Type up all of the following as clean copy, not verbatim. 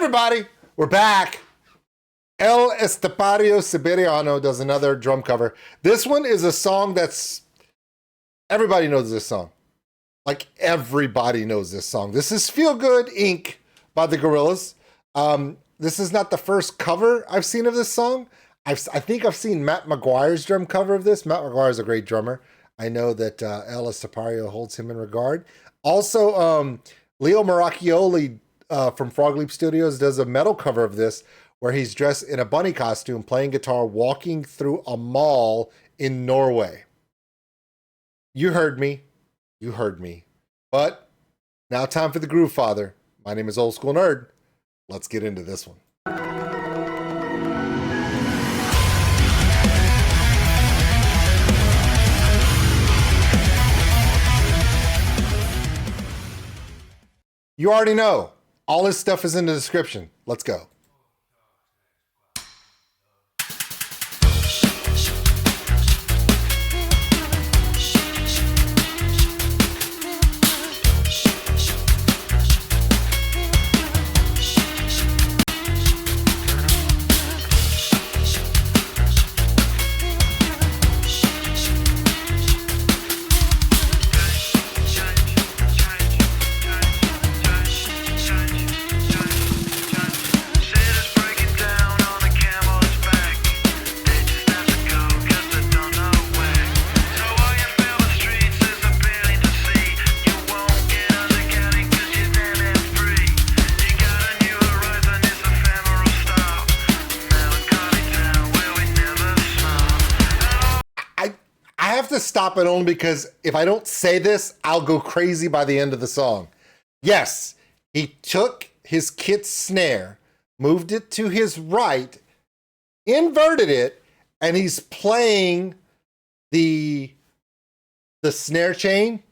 everybody, we're back. ESTEPARIO SIBERIANO does another drum cover. This one is a song that's, everybody knows this song. Like everybody knows this song. This is Feel Good Inc. by the Gorillaz. This is not the first cover I've seen of this song. I think I've seen Matt McGuire's drum cover of this. Matt McGuire is a great drummer. I know that ESTEPARIO holds him in regard. Also, Leo Maracchioli from Frog Leap Studios does a metal cover of this where he's dressed in a bunny costume, playing guitar, walking through a mall in Norway. You heard me. You heard me. But now time for the Groove Father. My name is Old School Nerd. Let's get into this one. You already know. All this stuff is in the description. Let's go. Stop it only because if I don't say this, I'll go crazy by the end of the song. Yes, he took his kit snare, moved it to his right, inverted it, and he's playing the snare chain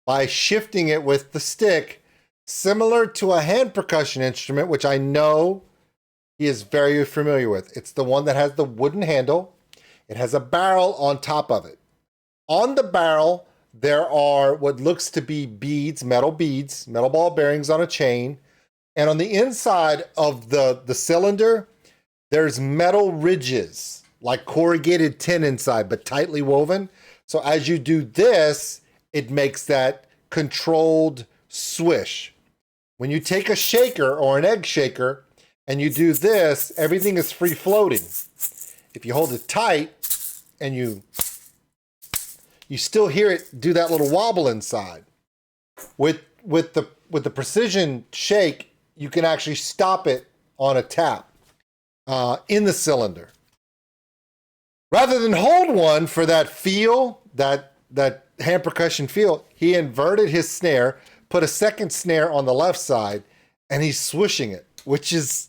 by shifting it with the stick, similar to a hand percussion instrument, which I know he is very familiar with. It's the one that has the wooden handle. It has a barrel on top of it. On the barrel, there are what looks to be beads, metal ball bearings on a chain. And on the inside of the cylinder, there's metal ridges, like corrugated tin inside, but tightly woven. So as you do this, it makes that controlled swish. When you take a shaker or an egg shaker and you do this, everything is free floating. If you hold it tight and you still hear it do that little wobble inside. With the precision shake, you can actually stop it on a tap in the cylinder. Rather than hold one for that feel, that hand percussion feel, he inverted his snare, put a second snare on the left side, and he's swishing it, which is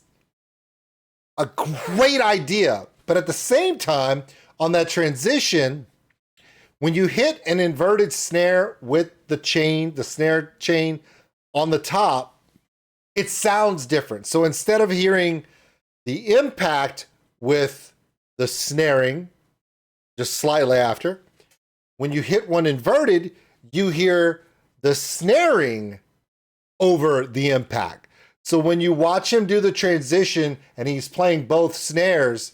a great idea. But at the same time, on that transition, when you hit an inverted snare with the snare chain on the top, it sounds different. So instead of hearing the impact with the snaring just slightly after, when you hit one inverted, you hear the snaring over the impact. So when you watch him do the transition and he's playing both snares,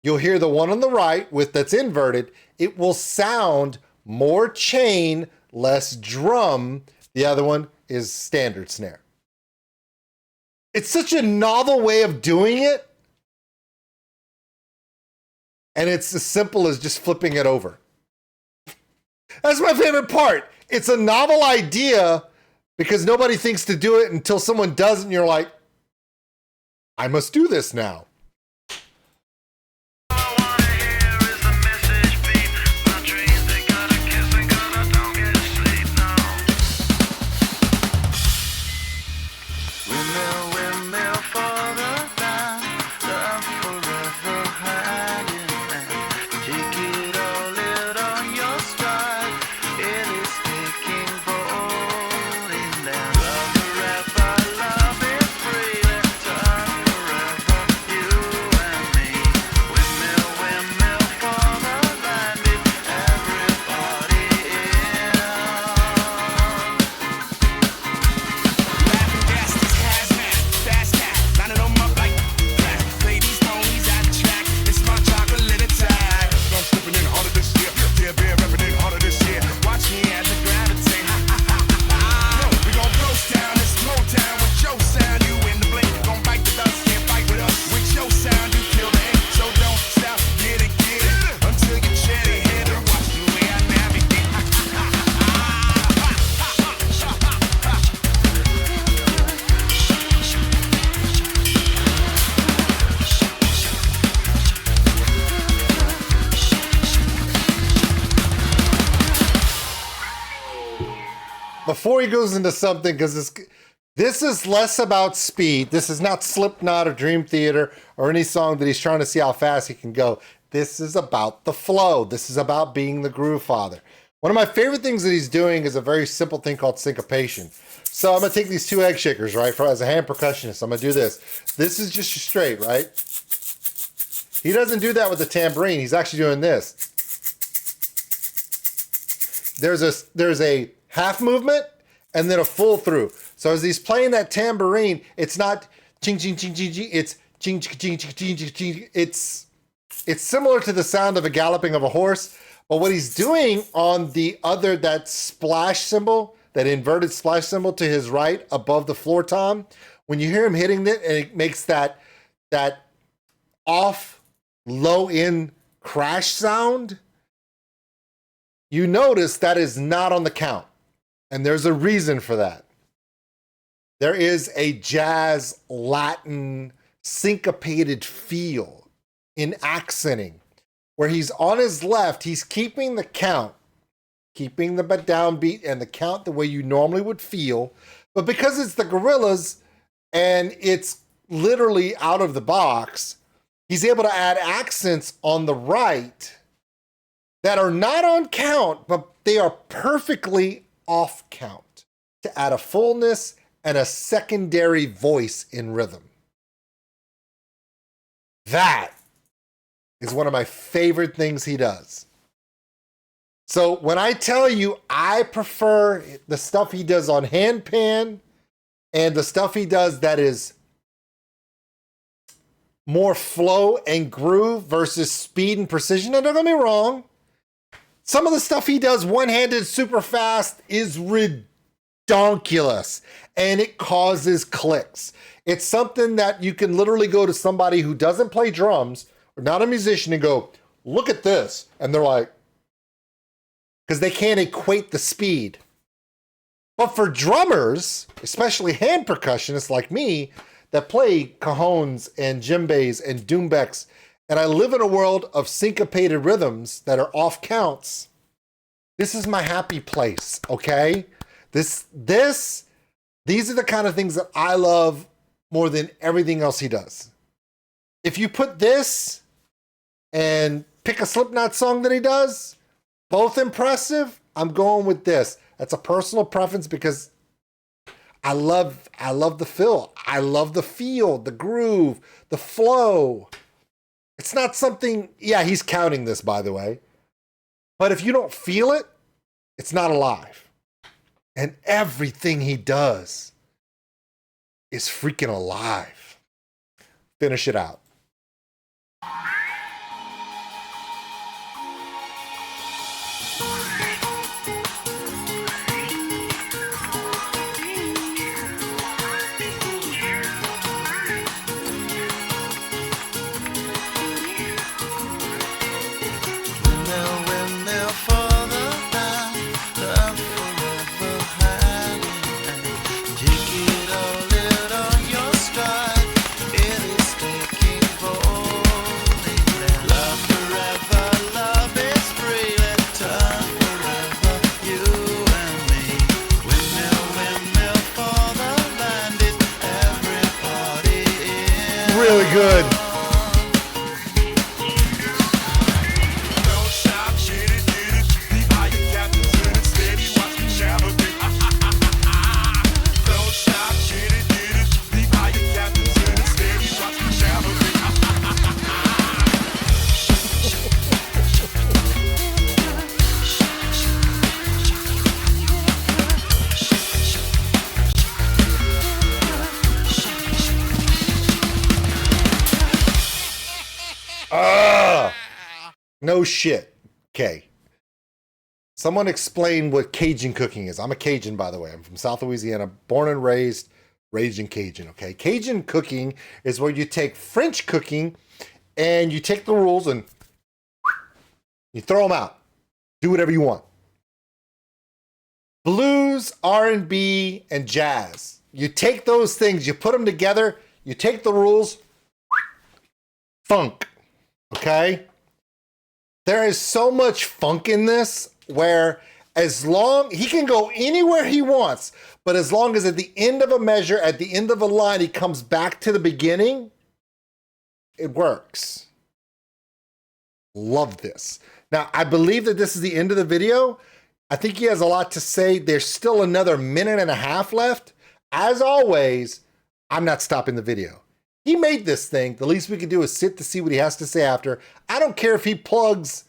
you'll hear the one on the right that's inverted. It will sound more chain, less drum. The other one is standard snare. It's such a novel way of doing it. And it's as simple as just flipping it over. That's my favorite part. It's a novel idea because nobody thinks to do it until someone does it and you're like, I must do this now. before he goes into something, because this is less about speed. This is not Slipknot or Dream Theater or any song that he's trying to see how fast he can go. This is about the flow. This is about being the groove father. One of my favorite things that he's doing is a very simple thing called syncopation. So I'm going to take these two egg shakers, right? As a hand percussionist, I'm going to do this. This is just straight, right? He doesn't do that with the tambourine. He's actually doing this. There's a half movement and then a full through. So as he's playing that tambourine, it's not ching ching ching ching ching. It's ching ching ching ching ching ching. It's similar to the sound of a galloping of a horse. But what he's doing on that splash cymbal, that inverted splash cymbal to his right above the floor tom, when you hear him hitting it and it makes that off low end crash sound, you notice that is not on the count. And there's a reason for that. There is a jazz Latin syncopated feel in accenting, where he's on his left, he's keeping the count, keeping the downbeat and the count the way you normally would feel. But because it's the Gorillaz and it's literally out of the box, he's able to add accents on the right that are not on count, but they are perfectly off count to add a fullness and a secondary voice in rhythm. That is one of my favorite things he does. So when I tell you I prefer the stuff he does on handpan and the stuff he does that is more flow and groove versus speed and precision, and don't get me wrong, some of the stuff he does one-handed super fast is ridiculous and it causes clicks. It's something that you can literally go to somebody who doesn't play drums or not a musician and go, look at this. And they're like, because they can't equate the speed. But for drummers, especially hand percussionists like me, that play cajones and djembes and doumbeks, and I live in a world of syncopated rhythms that are off counts, this is my happy place, okay? These are the kind of things that I love more than everything else he does. If you put this and pick a Slipknot song that he does, both impressive, I'm going with this. That's a personal preference because I love the feel. I love the feel, the groove, the flow. It's not something, yeah, he's counting this, by the way. But if you don't feel it, it's not alive. And everything he does is freaking alive. Finish it out. Really good. No shit. Okay. Someone explain what Cajun cooking is. I'm a Cajun, by the way. I'm from South Louisiana, born and raised in Cajun, okay? Cajun cooking is where you take French cooking and you take the rules and you throw them out. Do whatever you want. Blues, R&B, and jazz. You take those things, you put them together, you take the rules, funk, okay? There is so much funk in this where As long, he can go anywhere he wants, but as long as at the end of a measure, at the end of a line, he comes back to the beginning, it works. Love this. Now, I believe that this is the end of the video. I think he has a lot to say. There's still another minute and a half left. As always, I'm not stopping the video. He made this thing. The least we can do is sit to see what he has to say after. I don't care if he plugs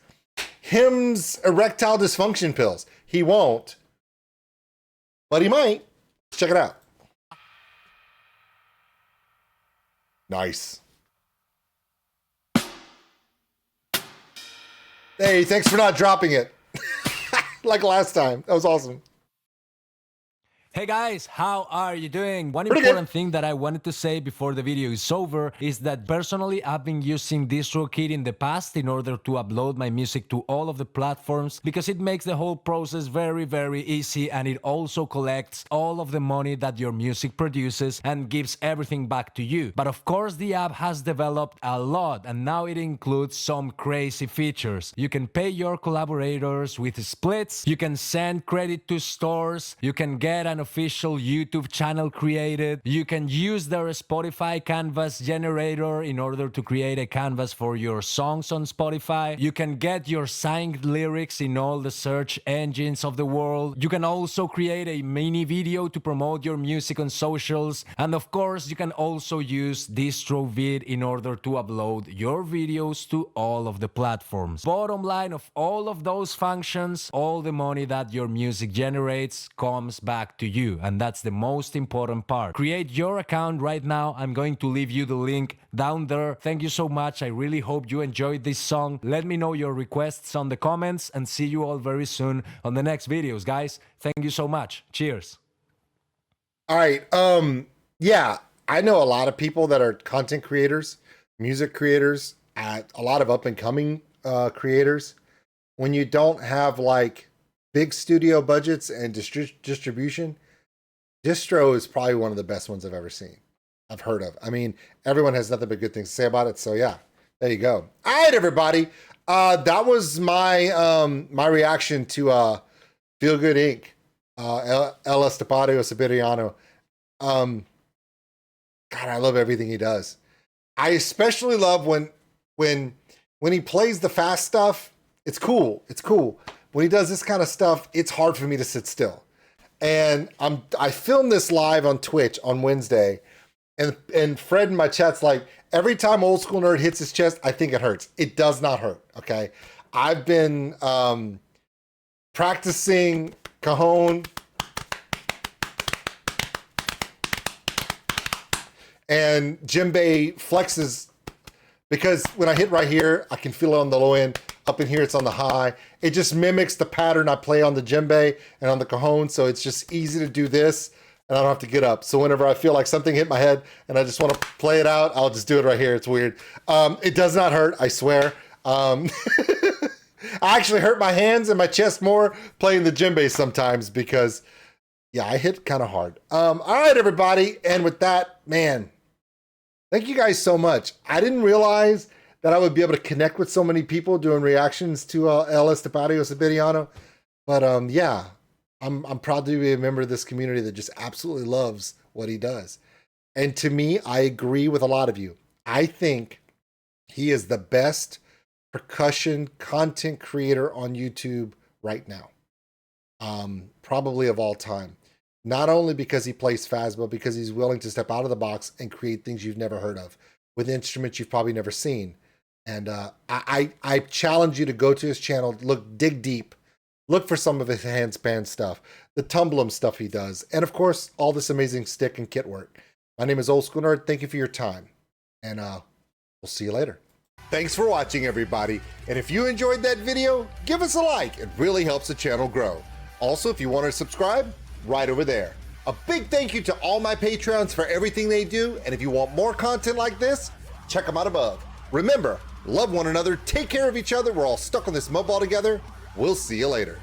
Hims erectile dysfunction pills. He won't, but he might. Check it out. Nice. Hey, thanks for not dropping it. Like last time. That was awesome. Hey guys, how are you doing? One Pretty important good. thing that I wanted to say before the video is over is that personally I've been using DistroKid in the past in order to upload my music to all of the platforms because it makes the whole process very, very easy, and it also collects all of the money that your music produces and gives everything back to you. But of course the app has developed a lot, and now it includes some crazy features. You can pay your collaborators with splits, you can send credit to stores, you can get an official YouTube channel created. You can use their Spotify canvas generator in order to create a canvas for your songs on Spotify. You can get your signed lyrics in all the search engines of the world. You can also create a mini video to promote your music on socials. And of course, you can also use DistroVid in order to upload your videos to all of the platforms. Bottom line of all of those functions, all the money that your music generates comes back to you. And that's the most important part. Create your account right now. I'm going to leave you the link down there. Thank you so much. I really hope you enjoyed this song. Let me know your requests on the comments, and see you all very soon on the next videos, guys. Thank you so much. Cheers. All right. Yeah, I know a lot of people that are content creators, music creators, a lot of up and coming creators. When you don't have like big studio budgets and distribution, Distro is probably one of the best ones I've ever seen. I've heard of. I mean, everyone has nothing but good things to say about it. So yeah, there you go. All right, everybody. That was my my reaction to Feel Good Inc. ESTEPARIO SIBERIANO. God, I love everything he does. I especially love when he plays the fast stuff. It's cool. It's cool. When he does this kind of stuff, it's hard for me to sit still. And I filmed this live on Twitch on Wednesday, and Fred in my chat's like, every time Old School Nerd hits his chest, I think it hurts. It does not hurt, okay? I've been practicing cajon and djembe flexes, because when I hit right here, I can feel it on the low end. Up in here, it's on the high. It just mimics the pattern I play on the djembe and on the cajon, so it's just easy to do this, and I don't have to get up. So whenever I feel like something hit my head and I just want to play it out, I'll just do it right here. It's weird. It does not hurt, I swear. I actually hurt my hands and my chest more playing the djembe sometimes because, yeah, I hit kind of hard. All right, everybody. And with that, man, thank you guys so much. I didn't realize that I would be able to connect with so many people doing reactions to El Estepario Siberiano. But yeah, I'm proud to be a member of this community that just absolutely loves what he does. And to me, I agree with a lot of you. I think he is the best percussion content creator on YouTube right now. Probably of all time. Not only because he plays fast, but because he's willing to step out of the box and create things you've never heard of with instruments you've probably never seen. And I challenge you to go to his channel, dig deep, look for some of his handspan stuff, the tumblum stuff he does, and of course, all this amazing stick and kit work. My name is Old School Nerd. Thank you for your time, and we'll see you later. Thanks for watching, everybody. And if you enjoyed that video, give us a like. It really helps the channel grow. Also, if you want to subscribe, right over there. A big thank you to all my Patreons for everything they do. And if you want more content like this, check them out above. Remember, love one another, take care of each other. We're all stuck on this mud ball together. We'll see you later.